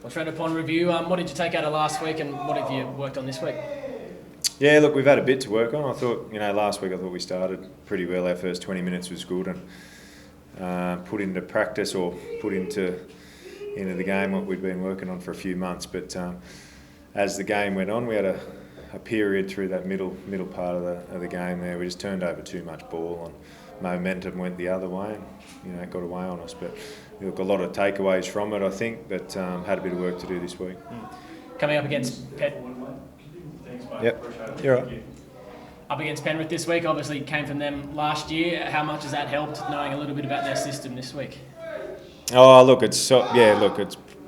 Well, Trent, upon review, what did you take out of last week and what have you worked on this week? Yeah, look, we've had a bit to work on. I thought, last week I thought we started pretty well. Our first 20 minutes was good and put into practice or put into the game what we'd been working on for a few months. But as the game went on, we had a period through that middle part of the game there. We just turned over too much ball and momentum went the other way and it got away on us. But look, a lot of takeaways from it, I think, but had a bit of work to do this week. Coming up against Yep, you're right. Up against Penrith this week, obviously came from them last year. How much has that helped knowing a little bit about their system this week? Oh, look, it's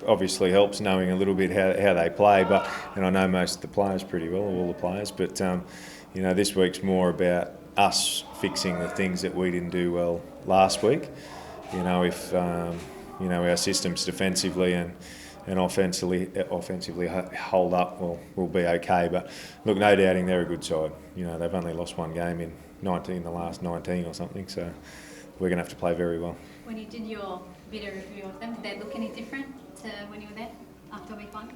obviously helps knowing a little bit how they play, but I know most of the players pretty well, all the players. But this week's more about us fixing the things that we didn't do well last week. If our systems defensively and offensively hold up, we'll be okay. But look, no doubting they're a good side. They've only lost one game in the last 19 or something, so we're going to have to play very well. When you did your bit of review of them, did they look any different to when you were there after week one?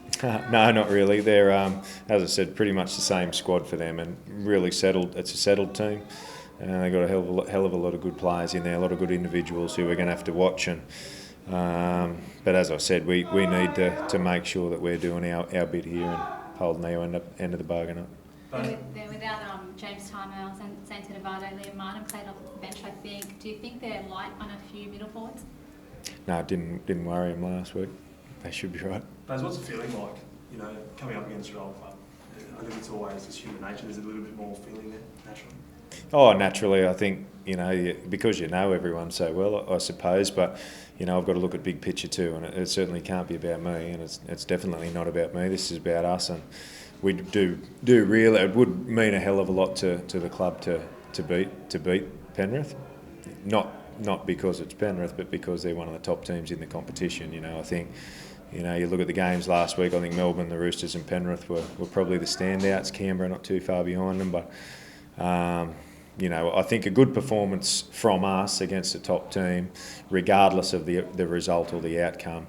No, not really. They're, as I said, pretty much the same squad for them and really settled. It's a settled team. They've got a hell of a lot of good players in there, a lot of good individuals who we're going to have to watch. But as I said, we need to make sure that we're doing our bit here and holding our end of the bargain up. They're without James Timer, Santa Nevada, Liam Martin played off the bench, I think. Do you think they're light on a few middle forwards? No, it didn't worry them last week. They should be right. Baz, what's it feeling like, coming up against your old club? I think it's always just human nature. There's a little bit more feeling there, naturally. Oh, naturally, I think, because everyone so well, I suppose, but, I've got to look at big picture too, and it certainly can't be about me, and it's definitely not about me. This is about us, and we do really, it would mean a hell of a lot to the club to beat Penrith. Not because it's Penrith, but because they're one of the top teams in the competition. I think, you look at the games last week, I think Melbourne, the Roosters and Penrith were probably the standouts. Canberra not too far behind them, but I think a good performance from us against a top team, regardless of the result or the outcome,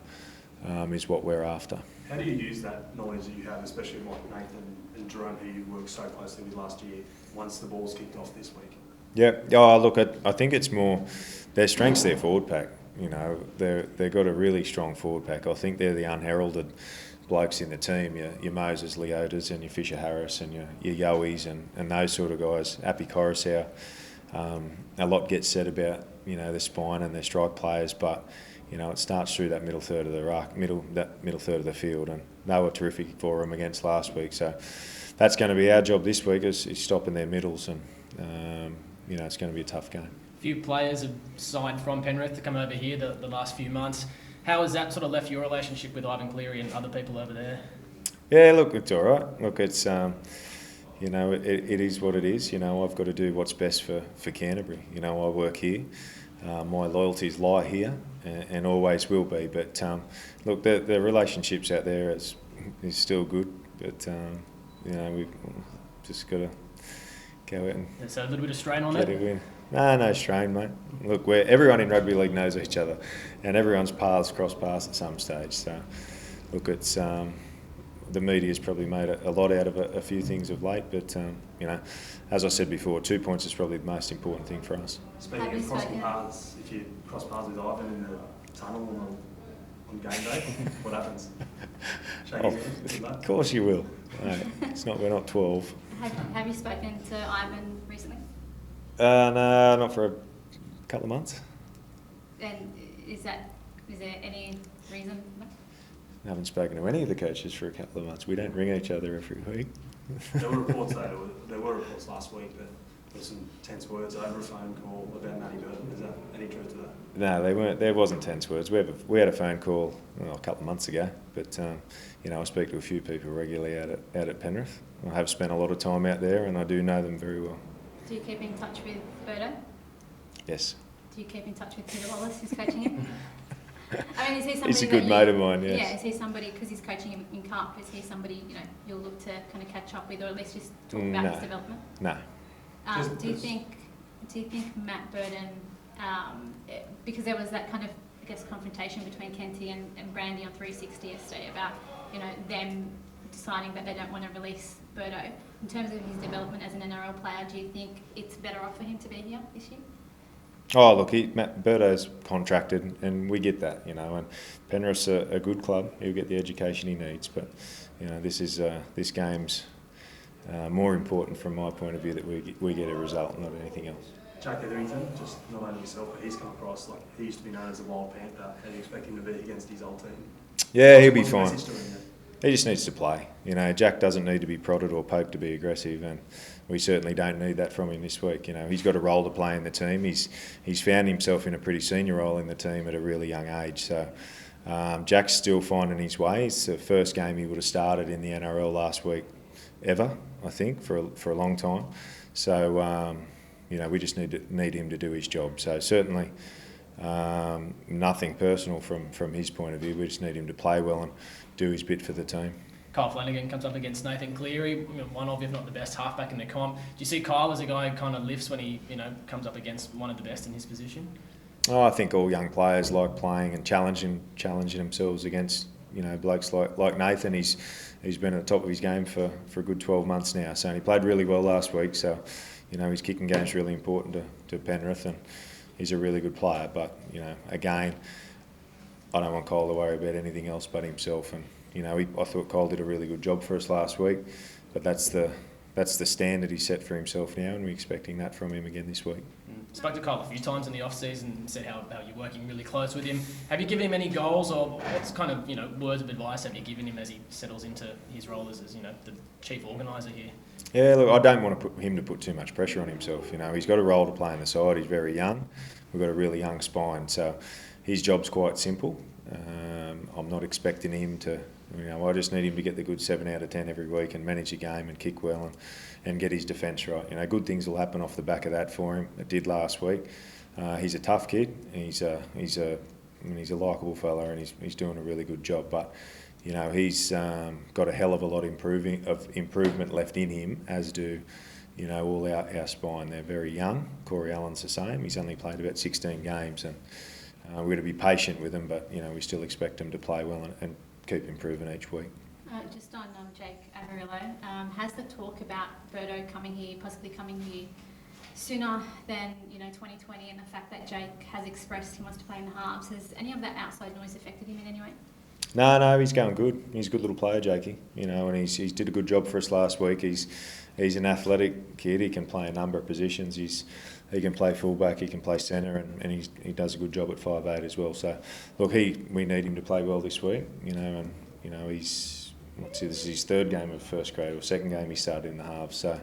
is what we're after. How do you use that knowledge that you have, especially with like Nathan and Jerome, who you worked so closely with last year, once the ball's kicked off this week? Yeah. Oh, look, I think it's more their strength's their forward pack. They've got a really strong forward pack. I think they're the unheralded blokes in the team, your Moses Leotas and your Fisher Harris and your Yowies and those sort of guys. Api Coruscant. A lot gets said about their spine and their strike players, but it starts through that middle third of the middle third of the field, and they were terrific for them against last week. So that's going to be our job this week is stopping their middles, and it's going to be a tough game. A few players have signed from Penrith to come over here the last few months. How has that sort of left your relationship with Ivan Cleary and other people over there? Yeah, look, it's all right. Look, it's it is what it is. I've got to do what's best for Canterbury. I work here. My loyalties lie here and always will be. But look, the relationships out there is still good. But we've just got to go out and so a little bit of strain on get it. A win. No strain, mate. Look, everyone in rugby league knows each other, and everyone's paths cross paths at some stage. So, look, it's the media's probably made a lot out of a few things of late, but as I said before, 2 points is probably the most important thing for us. Speaking of crossing paths, if you cross paths with Ivan in the tunnel on game day, what happens? Of course you will. No, we're not 12. Have you spoken to Ivan recently? No, not for a couple of months. And is there any reason? I haven't spoken to any of the coaches for a couple of months. We don't ring each other every week. There were reports last week that there were some tense words over a phone call about Matty Burton. Is that any truth to that? No, they weren't. There wasn't tense words. We had a phone call a couple of months ago, but I speak to a few people regularly out at Penrith. I have spent a lot of time out there, and I do know them very well. Do you keep in touch with Birdo? Yes. Do you keep in touch with Peter Wallace, who's coaching him? I mean, is he somebody? He's a good mate of mine. Yes. Yeah, is he somebody, because he's coaching him in Cup? Is he somebody you'll look to kind of catch up with, or at least just talk about his development? No. Do you think Matt Burton? Because there was that kind of I guess, confrontation between Kenty and Brandy on 360 yesterday about, you know, them deciding that they don't want to release Birdo. In terms of his development as an NRL player, do you think it's better off for him to be here this year? Oh, look, Birdo's contracted, and we get that, you know. And Penrith's a good club; he'll get the education he needs. But you know, this game's more important from my point of view that we get a result, not anything else. Jack Etherington, just not only yourself, but he's come across like he used to be known as the Wild Panther. How do you expect him to be against his old team? Yeah, he'll be fine. What's the message to him? He just needs to play. You know, Jack doesn't need to be prodded or poked to be aggressive, and we certainly don't need that from him this week. You know, he's got a role to play in the team. He's found himself in a pretty senior role in the team at a really young age. So Jack's still finding his way. It's the first game he would have started in the NRL last week ever, I think, for a long time. So you know, we just need him to do his job. So certainly nothing personal from his point of view. We just need him to play well and do his bit for the team. Kyle Flanagan comes up against Nathan Cleary, you know, one of, if not the best halfback in the comp. Do you see Kyle as a guy who kind of lifts when he, you know, comes up against one of the best in his position? Oh, I think all young players like playing and challenging themselves against, you know, blokes like Nathan. He's been at the top of his game for a good 12 months now. So he played really well last week. So, you know, his kicking game's really important to Penrith, and he's a really good player. But, you know, again, I don't want Kyle to worry about anything else but himself. And you know, I thought Kyle did a really good job for us last week, but that's the standard he set for himself now, and we're expecting that from him again this week. Spoke to Kyle a few times in the off-season and said how you're working really close with him. Have you given him any goals, or what's kind of, you know, words of advice have you given him as he settles into his role as you know, the chief organiser here? Yeah, look, I don't want him to put too much pressure on himself. You know, he's got a role to play in the side. He's very young. We've got a really young spine, so his job's quite simple. I'm not expecting him to, you know, I just need him to get the good 7 out of 10 every week and manage the game and kick well and get his defence right. You know, good things will happen off the back of that for him. It did last week. He's a tough kid. He's a likeable fella, and he's doing a really good job. But you know, he's got a hell of a lot of improvement left in him, as do, you know, all our spine. They're very young. Corey Allen's the same. He's only played about 16 games, and we're going to be patient with him, but you know, we still expect him to play well and keep improving each week. Just on Jake Averillo, has the talk about Birdo possibly coming here sooner than, you know, 2020, and the fact that Jake has expressed he wants to play in the halves, has any of that outside noise affected him in any way? No, he's going good. He's a good little player, Jakey. You know, and he did a good job for us last week. He's an athletic kid. He can play a number of positions. He can play fullback, he can play centre, and he does a good job at 5'8" as well. So, look, we need him to play well this week. You know, and you know this is his third game of first grade, or second game he started in the halves. So,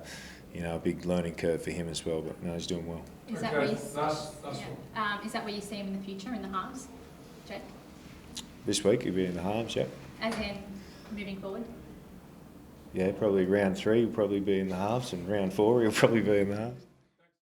you know, a big learning curve for him as well. But no, he's doing well. Is that where is that where you see him in the future, in the halves, Jake? This week he'll be in the halves, yeah. As in moving forward? Yeah, probably round 3 he'll probably be in the halves, and round 4 he'll probably be in the halves.